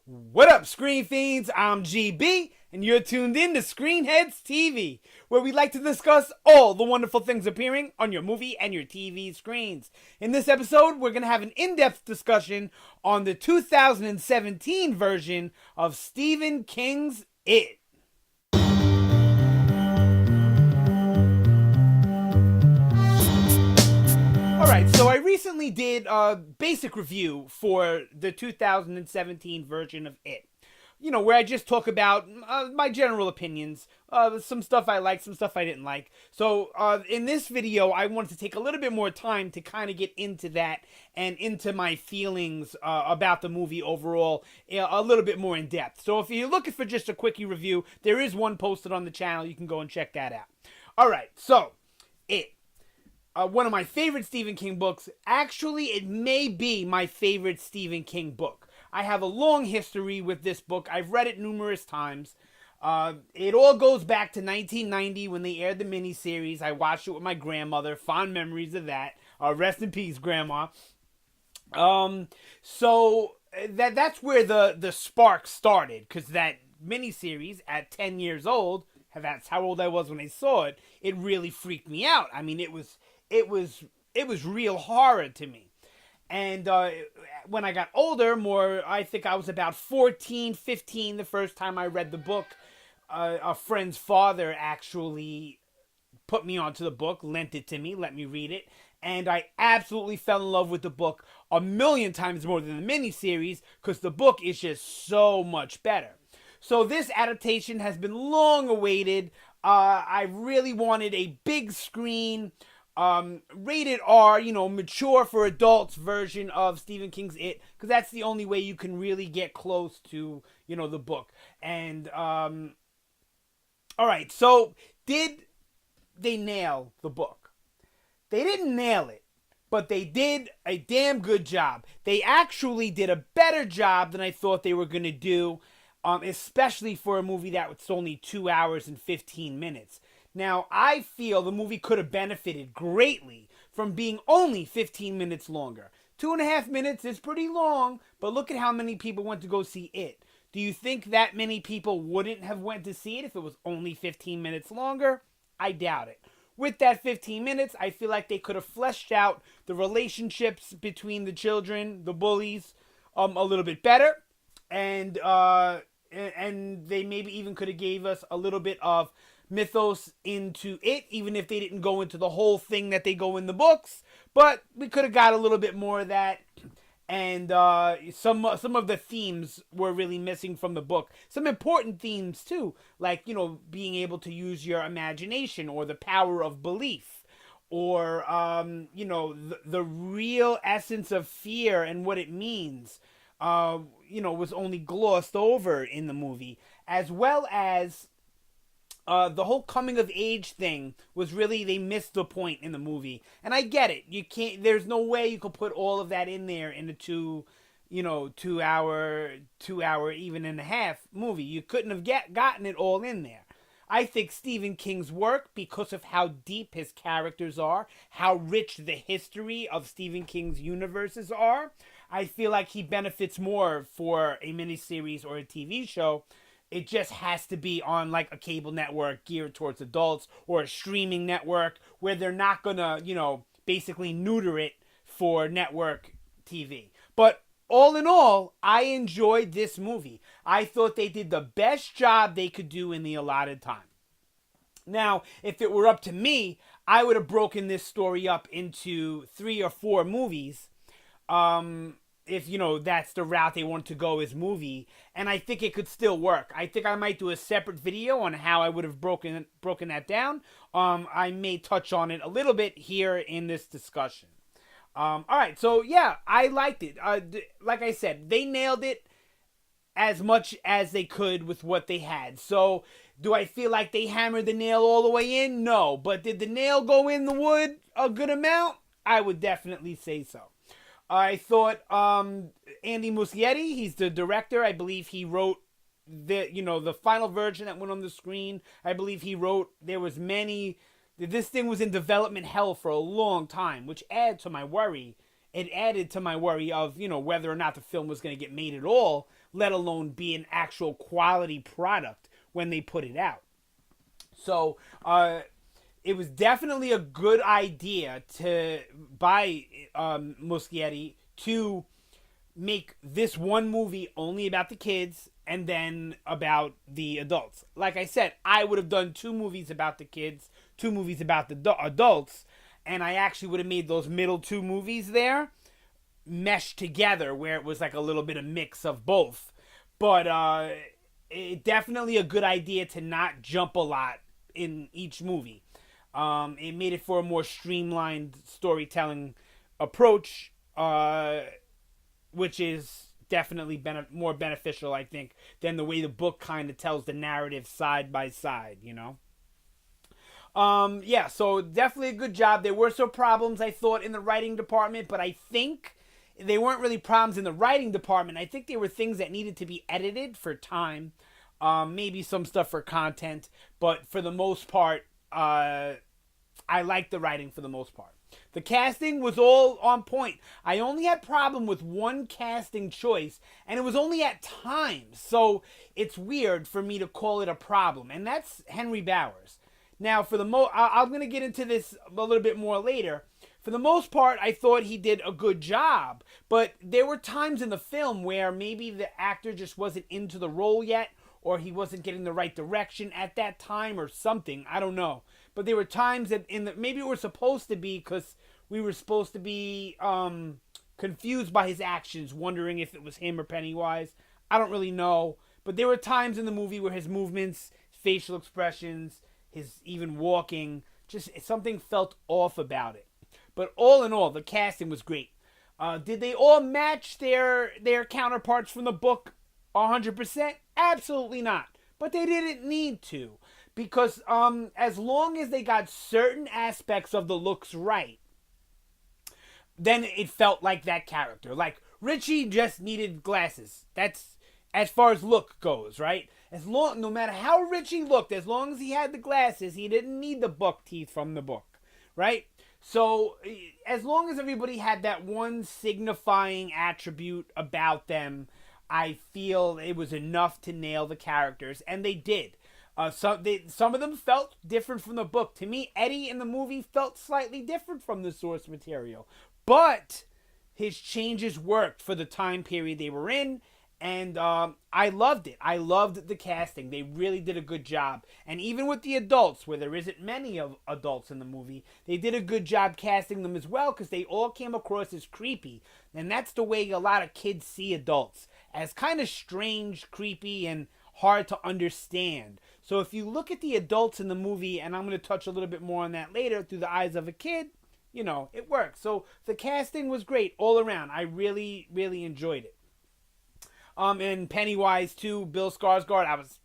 What up, Screen Fiends? I'm GB, and you're tuned in to Headz TV, where we like to discuss all the wonderful things appearing on your movie and your TV screens. In this episode, we're going to have an in-depth discussion on the 2017 version of Stephen King's It. Alright, so I recently did a basic review for the 2017 version of It. You know, where I just talk about my general opinions, some stuff I liked, some stuff I didn't like. So in this video, I wanted to take a little bit more time to kind of get into that and into my feelings about the movie overall a little bit more in depth. So if you're looking for just a quickie review, there is one posted on the channel. You can go and check that out. Alright, so It. One of my favorite Stephen King books. Actually, it may be my favorite Stephen King book. I have a long history with this book. I've read it numerous times. It all goes back to 1990 when they aired the miniseries. I watched it with my grandmother. Fond memories of that. Rest in peace, Grandma. So that's where the spark started, because that miniseries at 10 years old, that's how old I was when I saw it, it really freaked me out. I mean, it was real horror to me. And when I got older, I think I was about 14, 15 the first time I read the book. A friend's father actually put me onto the book, lent it to me, let me read it. And I absolutely fell in love with the book a million times more than the miniseries, because the book is just so much better. So this adaptation has been long awaited. I really wanted a big screen, rated R, mature for adults version of Stephen King's It, because that's the only way you can really get close to, the book. And, alright, so did they nail the book? They didn't nail it, but they did a damn good job. They actually did a better job than I thought they were going to do, especially for a movie that was only 2 hours and 15 minutes. Now, I feel the movie could have benefited greatly from being only 15 minutes longer. 2.5 minutes is pretty long, but look at how many people went to go see it. Do you think that many people wouldn't have went to see it if it was only 15 minutes longer? I doubt it. With that 15 minutes, I feel like they could have fleshed out the relationships between the children, the bullies, a little bit better. And they maybe even could have gave us a little bit of mythos into it, even if they didn't go into the whole thing that they go in the books. But we could have got a little bit more of that. And some of the themes were really missing from the book. Some important themes too, like, being able to use your imagination, or the power of belief, or the real essence of fear and what it means. Was only glossed over in the movie, as well as the whole coming of age thing was really, they missed the point in the movie. And I get it. You can't, there's no way you could put all of that in there in a 2 hour, even and a half movie. You couldn't have gotten it all in there. I think Stephen King's work, because of how deep his characters are, how rich the history of Stephen King's universes are, I feel like he benefits more for a miniseries or a TV show. It just has to be on like a cable network geared towards adults, or a streaming network where they're not gonna, basically neuter it for network TV. But all in all, I enjoyed this movie. I thought they did the best job they could do in the allotted time. Now, if it were up to me, I would have broken this story up into 3 or 4 movies. If that's the route they want to go as movie, and I think it could still work. I think I might do a separate video on how I would have broken that down. I may touch on it a little bit here in this discussion. Alright, so yeah, I liked it. Like I said, they nailed it as much as they could with what they had. So, do I feel like they hammered the nail all the way in? No. But did the nail go in the wood a good amount? I would definitely say so. I thought Andy Muschietti, he's the director. I believe he wrote the final version that went on the screen. I believe he wrote, this thing was in development hell for a long time, which added to my worry. It added to my worry of, whether or not the film was going to get made at all let alone be an actual quality product when they put it out. So it was definitely a good idea by Muschietti to make this one movie only about the kids and then about the adults. Like I said, I would have done 2 movies about the kids, 2 movies about the adults, and I actually would have made those middle 2 movies there meshed together where it was like a little bit of mix of both. But it definitely a good idea to not jump a lot in each movie. It made it for a more streamlined storytelling approach, which is definitely more beneficial, I think, than the way the book kind of tells the narrative side by side, you know? Yeah, so definitely a good job. There were some problems, I thought, in the writing department, but I think they weren't really problems in the writing department. I think they were things that needed to be edited for time, maybe some stuff for content, but for the most part, I liked the writing for the most part. The casting was all on point. I only had problem with one casting choice, and it was only at times. So it's weird for me to call it a problem, and that's Henry Bowers. Now, for the I'm going to get into this a little bit more later. For the most part, I thought he did a good job, but there were times in the film where maybe the actor just wasn't into the role yet, or he wasn't getting the right direction at that time or something. I don't know. But there were times that maybe it was supposed to be because we were supposed to be confused by his actions, wondering if it was him or Pennywise. I don't really know. But there were times in the movie where his movements, facial expressions, his even walking, just something felt off about it. But all in all, the casting was great. Did they all match their counterparts from the book 100%? Absolutely not. But they didn't need to. Because as long as they got certain aspects of the looks right, then it felt like that character. Like, Richie just needed glasses. That's as far as look goes, right? No matter how Richie looked, as long as he had the glasses, he didn't need the buck teeth from the book, right? So as long as everybody had that one signifying attribute about them, I feel it was enough to nail the characters, and they did. Some of them felt different from the book. To me, Eddie in the movie felt slightly different from the source material, but his changes worked for the time period they were in, and I loved it. I loved the casting. They really did a good job. And even with the adults, where there isn't many of adults in the movie, they did a good job casting them as well, because they all came across as creepy. And that's the way a lot of kids see adults, as kind of strange, creepy, and hard to understand. So if you look at the adults in the movie, and I'm going to touch a little bit more on that later, through the eyes of a kid, you know, it works. So the casting was great all around. I really, really enjoyed it. And Pennywise too, Bill Skarsgård, I was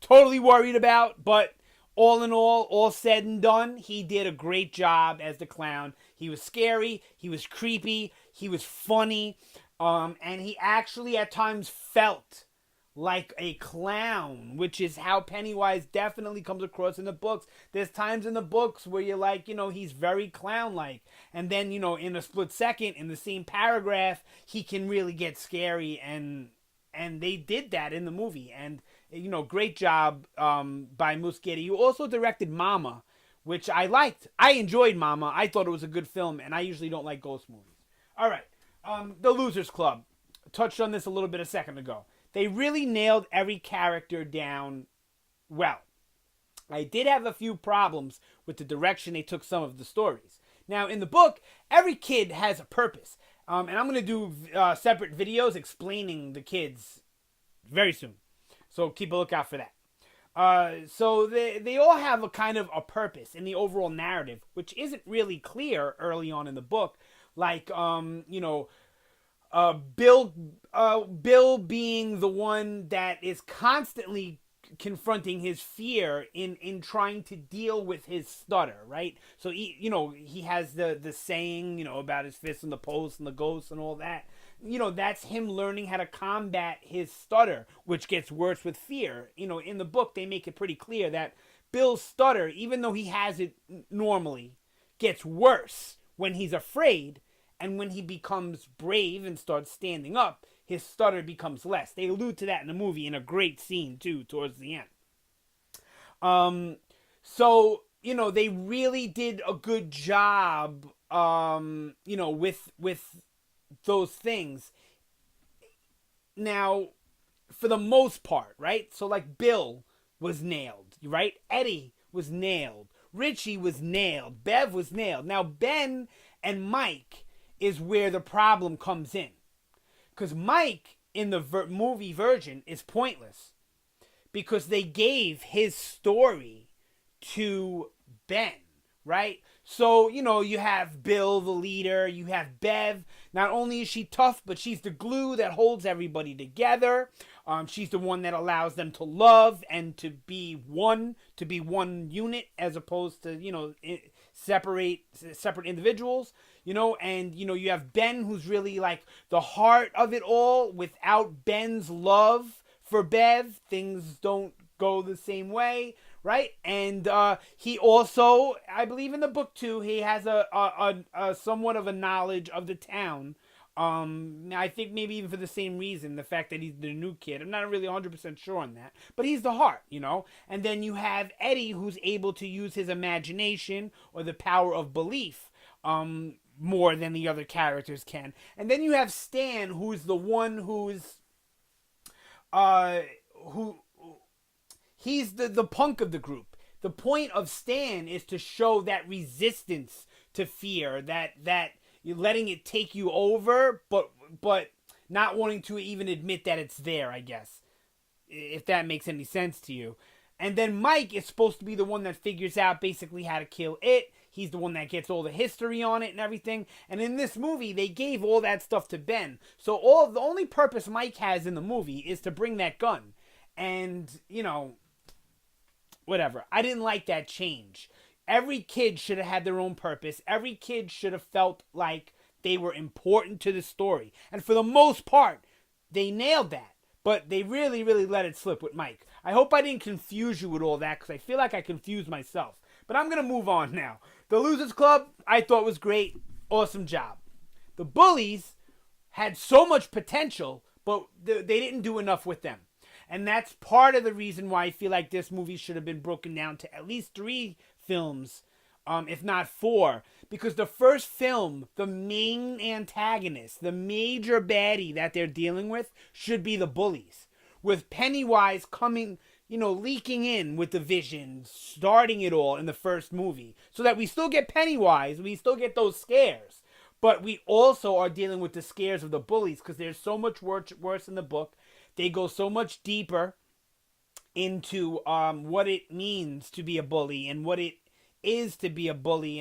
totally worried about, but all in all said and done, he did a great job as the clown. He was scary, he was creepy, he was funny, and he actually at times felt like a clown, which is how Pennywise definitely comes across in the books. There's times in the books where you're like, you know, he's very clown-like. And then, you know, in a split second, in the same paragraph, he can really get scary, and they did that in the movie. And, you know, great job by Muschietti, who also directed Mama, which I liked. I enjoyed Mama. I thought it was a good film, and I usually don't like ghost movies. All right, The Losers Club. Touched on this a little bit a second ago. They really nailed every character down well. I did have a few problems with the direction they took some of the stories. Now, in the book, every kid has a purpose. And I'm going to do separate videos explaining the kids very soon. So keep a lookout for that. So they all have a kind of a purpose in the overall narrative, which isn't really clear early on in the book. Like, you know, Bill being the one that is constantly confronting his fear in trying to deal with his stutter, right? So he has the saying, you know, about his fist in the post and the ghost and all that. You know, that's him learning how to combat his stutter, which gets worse with fear. You know, in the book they make it pretty clear that Bill's stutter, even though he has it normally, gets worse when he's afraid, and when he becomes brave and starts standing up, his stutter becomes less. They allude to that in the movie in a great scene too towards the end. So they really did a good job. With those things. Now, for the most part, right? So like Bill was nailed, right? Eddie was nailed. Richie was nailed. Bev was nailed. Now Ben and Mike is where the problem comes in. Because Mike in the movie version is pointless. Because they gave his story to Ben, right? So, you have Bill, the leader. You have Bev. Not only is she tough, but she's the glue that holds everybody together. She's the one that allows them to love and to be one unit as opposed to, separate individuals, and, you have Ben who's really like the heart of it all. Without Ben's love for Bev, things don't go the same way. Right, and he also, I believe in the book too, he has a somewhat of a knowledge of the town. I think maybe even for the same reason, the fact that he's the new kid. I'm not really 100% sure on that, but he's the heart, And then you have Eddie, who's able to use his imagination or the power of belief more than the other characters can. And then you have Stan, who's the one he's the punk of the group. The point of Stan is to show that resistance to fear, that you're letting it take you over, but not wanting to even admit that it's there, I guess. If that makes any sense to you. And then Mike is supposed to be the one that figures out basically how to kill it. He's the one that gets all the history on it and everything. And in this movie, they gave all that stuff to Ben. So the only purpose Mike has in the movie is to bring that gun. And, whatever. I didn't like that change. Every kid should have had their own purpose. Every kid should have felt like they were important to the story. And for the most part, they nailed that. But they really, really let it slip with Mike. I hope I didn't confuse you with all that, because I feel like I confused myself. But I'm going to move on now. The Losers Club, I thought was great. Awesome job. The Bullies had so much potential, but they didn't do enough with them. And that's part of the reason why I feel like this movie should have been broken down to at least 3 films, if not 4. Because the first film, the main antagonist, the major baddie that they're dealing with, should be the bullies. With Pennywise coming, leaking in with the vision, starting it all in the first movie. So that we still get Pennywise, we still get those scares. But we also are dealing with the scares of the bullies, because there's so much worse in the book. They go so much deeper into what it means to be a bully and what it is to be a bully,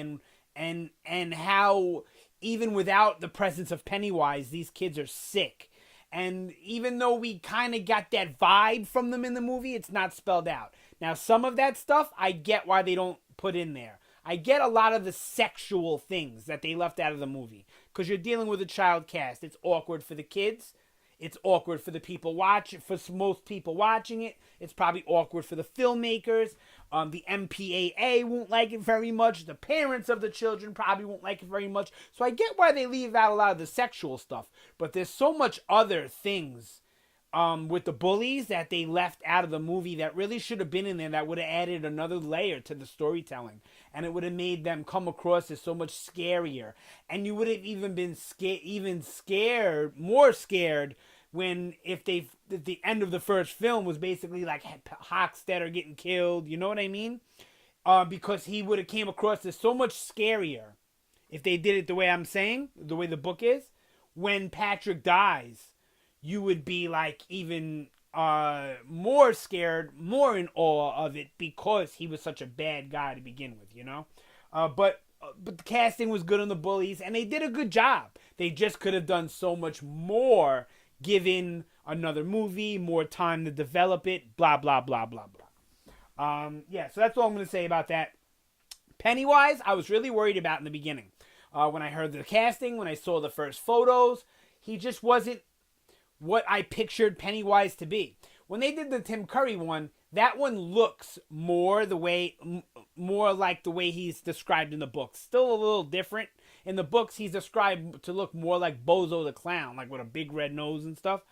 and how even without the presence of Pennywise, these kids are sick. And even though we kind of got that vibe from them in the movie, it's not spelled out. Now, some of that stuff, I get why they don't put in there. I get a lot of the sexual things that they left out of the movie, because you're dealing with a child cast. It's awkward for the kids. It's awkward for the people for most people watching it. It's probably awkward for the filmmakers. The MPAA won't like it very much. The parents of the children probably won't like it very much. So I get why they leave out a lot of the sexual stuff. But there's so much other things with the bullies that they left out of the movie that really should have been in there, that would have added another layer to the storytelling. And it would have made them come across as so much scarier. And you would have even been more scared when if the end of the first film was basically like Hockstetter getting killed, you know what I mean? Because he would have came across as so much scarier if they did it the way I'm saying, the way the book is. When Patrick dies, you would be like even more scared, more in awe of it, because he was such a bad guy to begin with, But the casting was good on the bullies, and they did a good job. They just could have done so much more, given another movie, more time to develop it, blah, blah, blah, blah, blah. So that's all I'm going to say about that. Pennywise, I was really worried about in the beginning. When I heard the casting, when I saw the first photos, he just wasn't what I pictured Pennywise to be. When they did the Tim Curry one, that one looks more like the way he's described in the book. Still a little different In the books, he's described to look more like Bozo the Clown, like with a big red nose and stuff.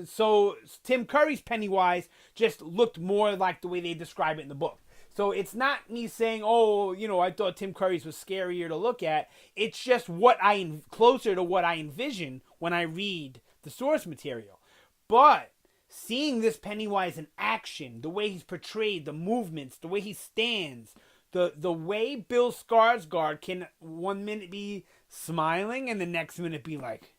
So Tim Curry's Pennywise just looked more like the way they describe it in the book. So it's not me saying, oh, I thought Tim Curry's was scarier to look at. It's just closer to what I envision when I read the source material. But seeing this Pennywise in action, the way he's portrayed, the movements, the way he stands, the way Bill Skarsgård can 1 minute be smiling and the next minute be like,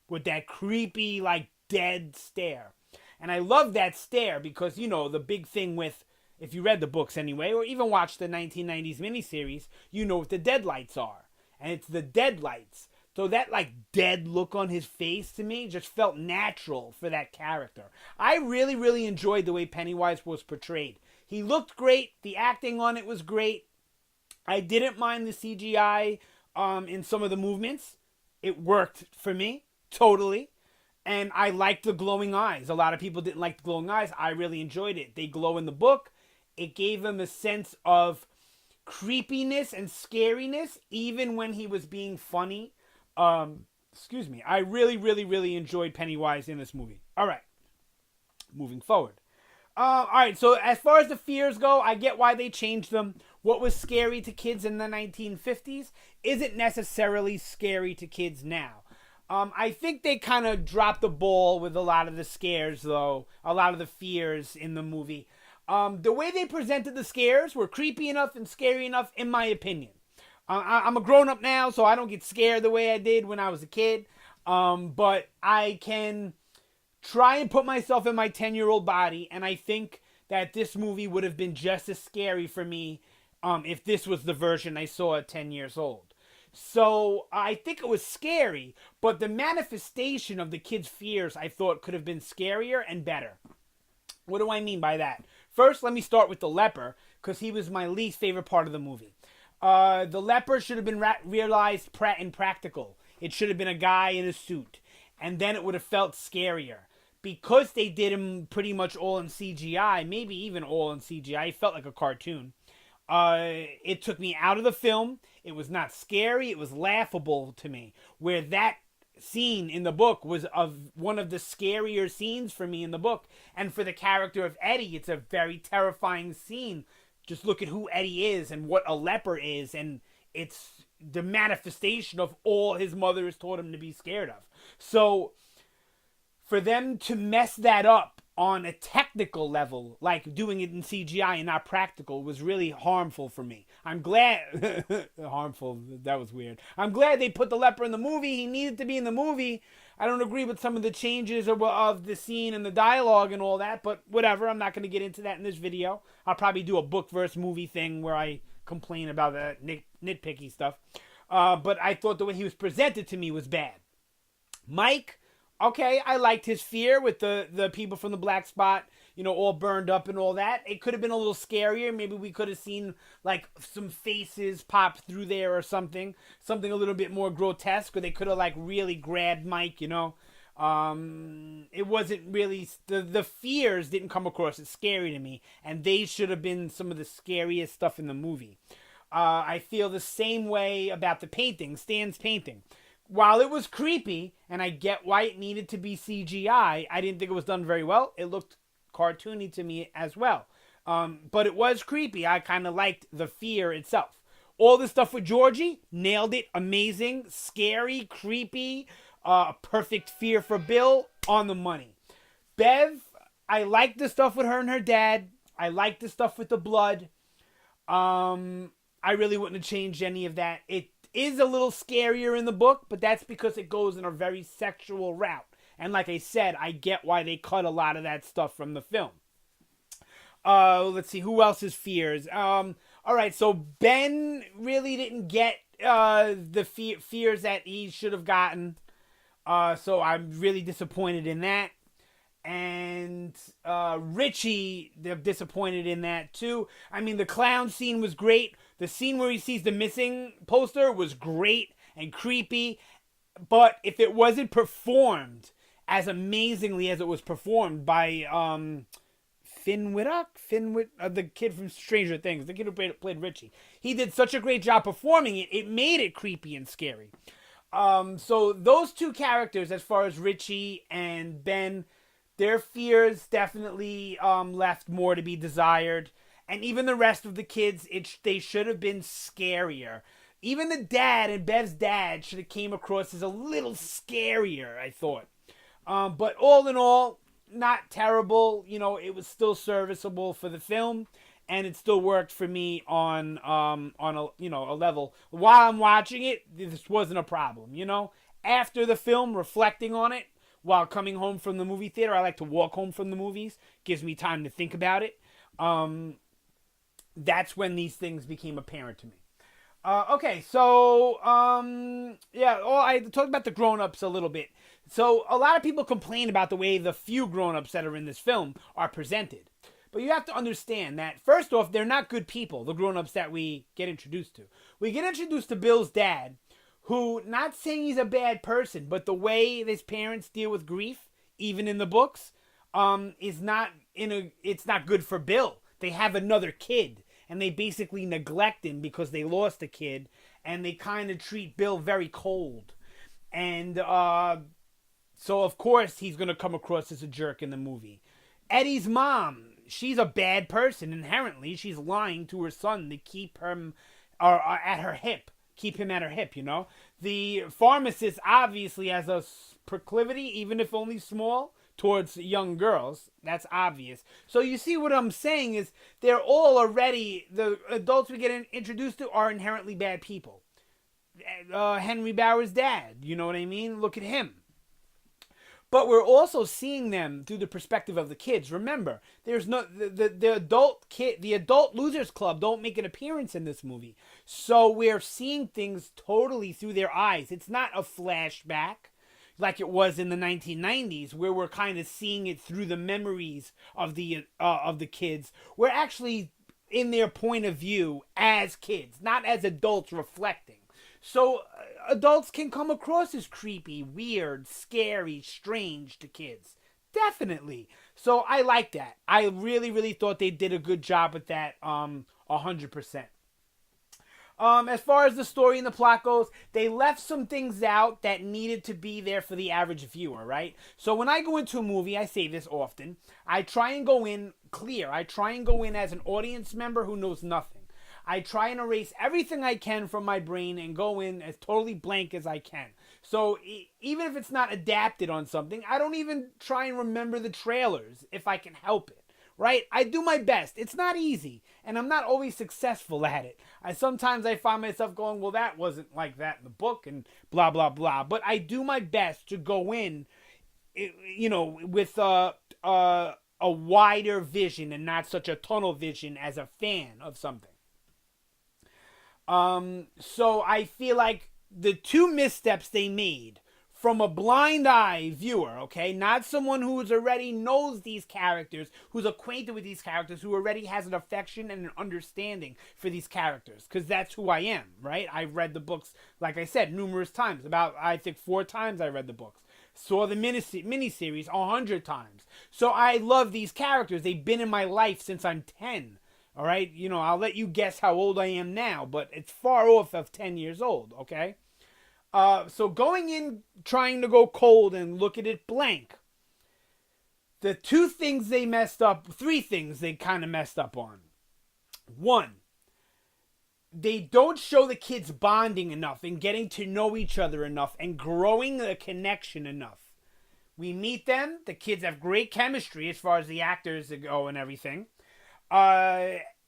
with that creepy, like, dead stare. And I love that stare because, the big thing with, if you read the books anyway, or even watched the 1990s miniseries, you know what the deadlights are. And it's the deadlights. So that, like, dead look on his face to me just felt natural for that character. I really, really enjoyed the way Pennywise was portrayed. He looked great. The acting on it was great. I didn't mind the CGI in some of the movements. It worked for me. Totally. And I liked the glowing eyes. A lot of people didn't like the glowing eyes. I really enjoyed it. They glow in the book. It gave him a sense of creepiness and scariness, even when he was being funny. I really, really, really enjoyed Pennywise in this movie. All right. Moving forward. All right. So as far as the fears go, I get why they changed them. What was scary to kids in the 1950s isn't necessarily scary to kids now. I think they kind of dropped the ball with a lot of the scares, though. A lot of the fears in the movie. The way they presented the scares were creepy enough and scary enough, in my opinion. I'm a grown-up now, so I don't get scared the way I did when I was a kid. But I can try and put myself in my 10-year-old body, and I think that this movie would have been just as scary for me if this was the version I saw at 10 years old. So I think it was scary, but the manifestation of the kids' fears I thought could have been scarier and better. What do I mean by that? First, let me start with the leper, because he was my least favorite part of the movie. The leper should have been realized and practical. It should have been a guy in a suit, and then it would have felt scarier. Because they did him pretty much all in CGI, maybe even all in CGI, it felt like a cartoon. It took me out of the film. It was not scary. It was laughable to me. Where that scene in the book was one of the scarier scenes for me in the book. And for the character of Eddie, it's a very terrifying scene. Just look at who Eddie is and what a leper is. And it's the manifestation of all his mother has taught him to be scared of. So for them to mess that up on a technical level, like doing it in CGI and not practical, was really harmful for me. I'm glad... harmful, that was weird. I'm glad they put the leper in the movie. He needed to be in the movie. I don't agree with some of the changes of the scene and the dialogue and all that, but whatever. I'm not going to get into that in this video. I'll probably do a book versus movie thing where I complain about the nitpicky stuff. But I thought the way he was presented to me was bad. Mike... Okay, I liked his fear with the people from the black spot, all burned up and all that. It could have been a little scarier. Maybe we could have seen, like, some faces pop through there or something. Something a little bit more grotesque, or they could have, like, really grabbed Mike, It wasn't really... The fears didn't come across as scary to me, and they should have been some of the scariest stuff in the movie. I feel the same way about the painting, Stan's painting. While it was creepy, and I get why it needed to be CGI, I didn't think it was done very well. It looked cartoony to me as well. But it was creepy. I kind of liked the fear itself. All the stuff with Georgie, nailed it. Amazing, scary, creepy, perfect fear for Bill, on the money. Bev, I liked the stuff with her and her dad. I liked the stuff with the blood. I really wouldn't have changed any of that. It is a little scarier in the book, but that's because it goes in a very sexual route. And like I said, I get why they cut a lot of that stuff from the film. Let's see, who else's fears? All right, so Ben really didn't get the fears that he should have gotten. So I'm really disappointed in that. And Richie, they're disappointed in that too. I mean, the clown scene was great. The scene where he sees the missing poster was great and creepy. But if it wasn't performed as amazingly as it was performed by Finn Wittock, the kid from Stranger Things, the kid who played Richie. He did such a great job performing it. It made it creepy and scary. So those two characters, as far as Richie and Ben, their fears definitely left more to be desired. And even the rest of the kids, they should have been scarier. Even the dad and Bev's dad should have came across as a little scarier, I thought. But all in all, not terrible. It was still serviceable for the film, and it still worked for me on a level. While I'm watching it, this wasn't a problem. After the film, reflecting on it while coming home from the movie theater, I like to walk home from the movies. Gives me time to think about it. That's when these things became apparent to me. Okay, so I talked about the grown-ups a little bit. So a lot of people complain about the way the few grown-ups that are in this film are presented. But you have to understand that, first off, they're not good people, the grown-ups that we get introduced to. We get introduced to Bill's dad, who, not saying he's a bad person, but the way his parents deal with grief, even in the books, it's not good for Bill. They have another kid, and they basically neglect him because they lost a kid, and they kind of treat Bill very cold. And so, of course, he's going to come across as a jerk in the movie. Eddie's mom, she's a bad person inherently. She's lying to her son to keep him at her hip. Keep him at her hip, The pharmacist obviously has a proclivity, even if only small, towards young girls. That's obvious. So you see what I'm saying is they're all already, the adults we get introduced to are inherently bad people. Henry Bauer's dad, you know what I mean? Look at him. But we're also seeing them through the perspective of the kids. Remember, there's no the adult losers club don't make an appearance in this movie. So we're seeing things totally through their eyes. It's not a flashback like it was in the 1990s, where we're kind of seeing it through the memories of the kids. We're actually in their point of view as kids, not as adults reflecting. So adults can come across as creepy, weird, scary, strange to kids. Definitely. So I like that. I really, really thought they did a good job with that 100%. As far as the story and the plot goes, they left some things out that needed to be there for the average viewer, right? So when I go into a movie, I say this often, I try and go in clear. I try and go in as an audience member who knows nothing. I try and erase everything I can from my brain and go in as totally blank as I can. So even if it's not adapted on something, I don't even try and remember the trailers if I can help it. Right? I do my best. It's not easy, and I'm not always successful at it. Sometimes I find myself going, well, that wasn't like that in the book, and blah, blah, blah. But I do my best to go in, with a wider vision and not such a tunnel vision as a fan of something. So I feel like the two missteps they made from a blind eye viewer, okay, not someone who already knows these characters, who's acquainted with these characters, who already has an affection and an understanding for these characters, because that's who I am, right? I've read the books, like I said, numerous times. About, I think, 4 times I read the books. Saw the miniseries 100 times. So I love these characters. They've been in my life since I'm 10. All right, I'll let you guess how old I am now, but it's far off of 10 years old, okay? So going in, trying to go cold and look at it blank, the 3 things they kind of messed up on. 1, they don't show the kids bonding enough and getting to know each other enough and growing a connection enough. We meet them, the kids have great chemistry as far as the actors go and everything.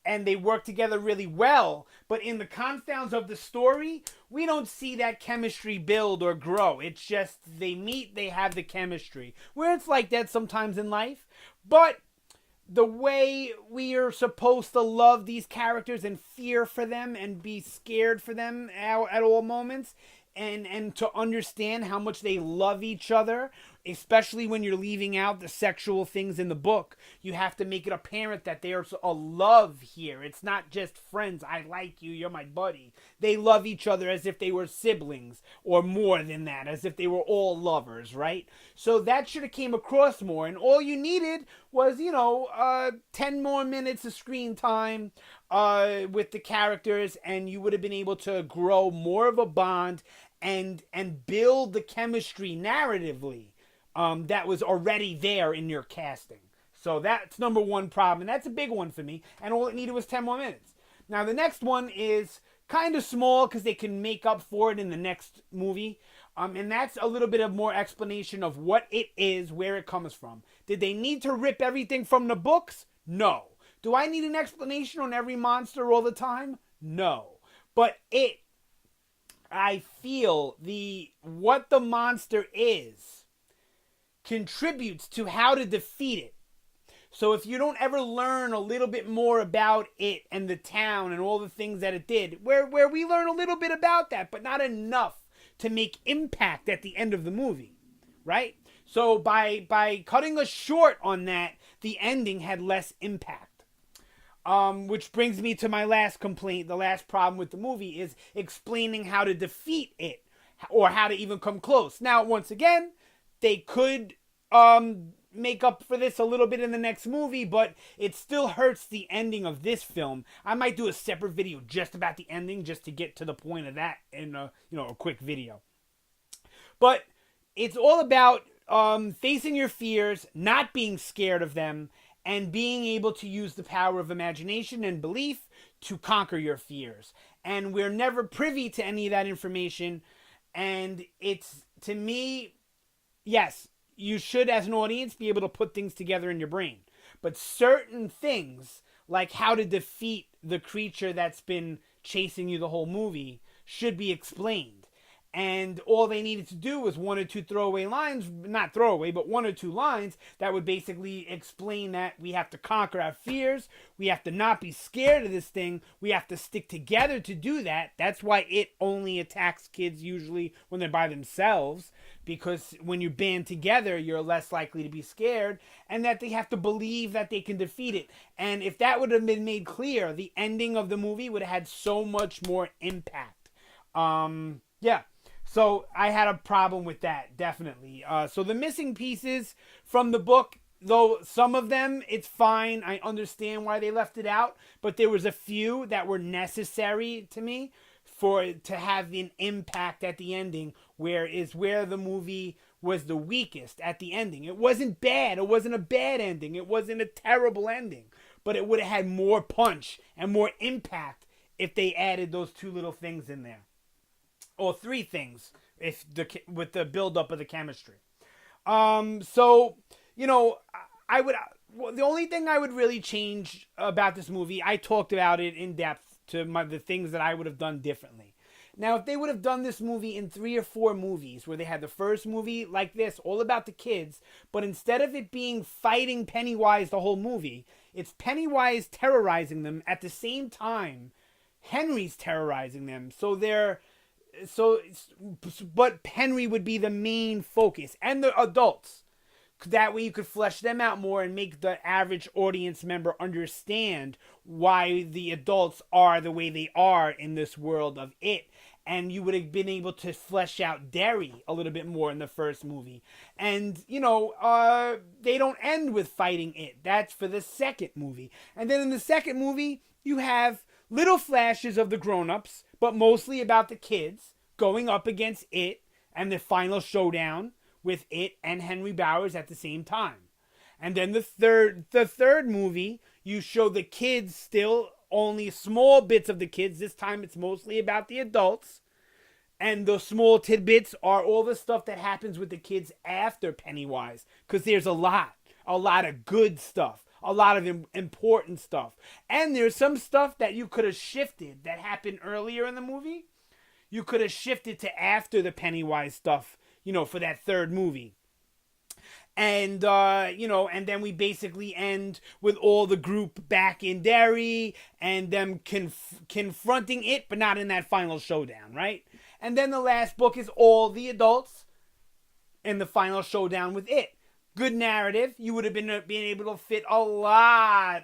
And they work together really well, but in the confounds of the story, we don't see that chemistry build or grow. It's just they meet, they have the chemistry. Where it's like that sometimes in life, but the way we are supposed to love these characters and fear for them and be scared for them at all moments, and to understand how much they love each other, especially when you're leaving out the sexual things in the book. You have to make it apparent that there's a love here. It's not just friends. I like you. You're my buddy. They love each other as if they were siblings, or more than that, as if they were all lovers, right? So that should have came across more. And all you needed was, 10 more minutes of screen time with the characters, and you would have been able to grow more of a bond and build the chemistry narratively that was already there in your casting. So that's number one problem, and that's a big one for me, and all it needed was 10 more minutes. Now the next one is kind of small because they can make up for it in the next movie, and that's a little bit of more explanation of what it is, where it comes from. Did they need to rip everything from the books? No. Do I need an explanation on every monster all the time? No. But I feel what the monster is contributes to how to defeat it. So if you don't ever learn a little bit more about it and the town and all the things that it did, where we learn a little bit about that, but not enough to make impact at the end of the movie, right? So by cutting us short on that, the ending had less impact. Which brings me to my last complaint. The last problem with the movie is explaining how to defeat it, or how to even come close. Now, once again, they could make up for this a little bit in the next movie, but it still hurts the ending of this film. I might do a separate video just about the ending, just to get to the point of that in a quick video. But it's all about facing your fears, not being scared of them, and being able to use the power of imagination and belief to conquer your fears. And we're never privy to any of that information. And it's, to me, yes, you should, as an audience, be able to put things together in your brain. But certain things, like how to defeat the creature that's been chasing you the whole movie, should be explained. And all they needed to do was one or two throwaway lines, not throwaway, but one or two lines that would basically explain that we have to conquer our fears. We have to not be scared of this thing. We have to stick together to do that. That's why it only attacks kids usually when they're by themselves, because when you band together, you're less likely to be scared, and that they have to believe that they can defeat it. And if that would have been made clear, the ending of the movie would have had so much more impact. Yeah. So I had a problem with that, definitely. So the missing pieces from the book, though some of them, it's fine. I understand why they left it out. But there was a few that were necessary to me to have an impact at the ending, where the movie was the weakest at the ending. It wasn't bad. It wasn't a bad ending. It wasn't a terrible ending. But it would have had more punch and more impact if they added those two little things in there. Or three things, with the buildup of the chemistry. So, the only thing I would really change about this movie, I talked about it in depth to the things that I would have done differently. Now, if they would have done this movie in 3 or 4 movies, where they had the first movie like this, all about the kids, but instead of it being fighting Pennywise the whole movie, it's Pennywise terrorizing them at the same time Henry's terrorizing them. But Henry would be the main focus, and the adults. That way you could flesh them out more and make the average audience member understand why the adults are the way they are in this world of it. And you would have been able to flesh out Derry a little bit more in the first movie. And, they don't end with fighting it. That's for the second movie. And then in the second movie, you have little flashes of the grown-ups, but mostly about the kids going up against it, and the final showdown with it and Henry Bowers at the same time. And then the third movie, you show the kids still, only small bits of the kids. This time it's mostly about the adults. And the small tidbits are all the stuff that happens with the kids after Pennywise. Because there's a lot of good stuff. A lot of important stuff. And there's some stuff that you could have shifted that happened earlier in the movie. You could have shifted to after the Pennywise stuff, for that third movie. And, and then we basically end with all the group back in Derry and them confronting it, but not in that final showdown, right? And then the last book is all the adults in the final showdown with it. Good narrative. You would have been able to fit a lot.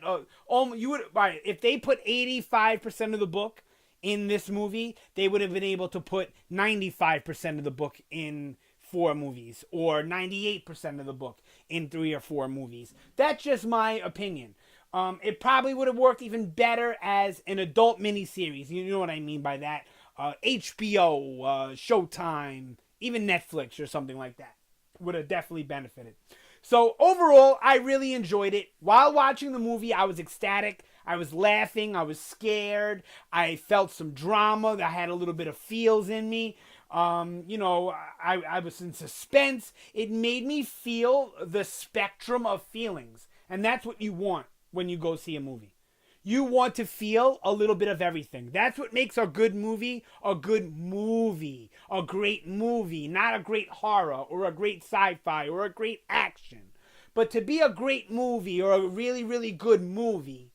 You would right if they put 85% of the book in this movie, they would have been able to put 95% of the book in 4 movies, or 98% of the book in 3 or 4 movies. That's just my opinion. It probably would have worked even better as an adult miniseries. You know what I mean by that? HBO, Showtime, even Netflix or something like that would have definitely benefited. So overall, I really enjoyed it. While watching the movie, I was ecstatic. I was laughing. I was scared. I felt some drama. I had a little bit of feels in me. I was in suspense. It made me feel the spectrum of feelings. And that's what you want when you go see a movie. You want to feel a little bit of everything. That's what makes a good movie a good movie. A great movie, not a great horror or a great sci-fi or a great action. But to be a great movie or a really, really good movie,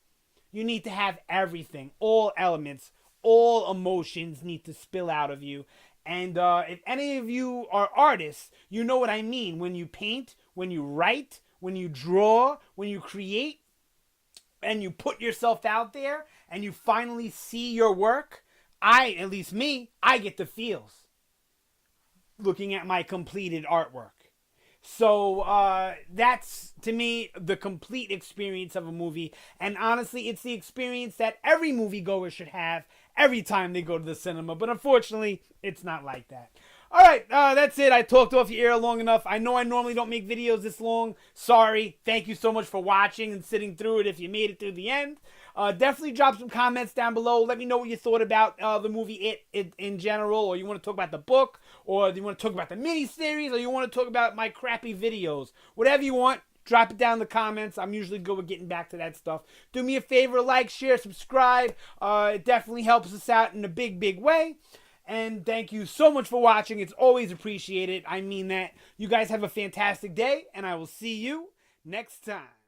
you need to have everything, all elements, all emotions need to spill out of you. And if any of you are artists, you know what I mean. When you paint, when you write, when you draw, when you create, and you put yourself out there, and you finally see your work, at least me, I get the feels looking at my completed artwork. So that's, to me, the complete experience of a movie. And honestly, it's the experience that every moviegoer should have every time they go to the cinema. But unfortunately, it's not like that. All right, that's it. I talked off your ear long enough. I know I normally don't make videos this long. Sorry. Thank you so much for watching and sitting through it if you made it through the end. Definitely drop some comments down below. Let me know what you thought about the movie It in general, or you want to talk about the book, or you want to talk about the miniseries, or you want to talk about my crappy videos. Whatever you want, drop it down in the comments. I'm usually good with getting back to that stuff. Do me a favor, like, share, subscribe. It definitely helps us out in a big, big way. And thank you so much for watching. It's always appreciated. I mean that. You guys have a fantastic day, and I will see you next time.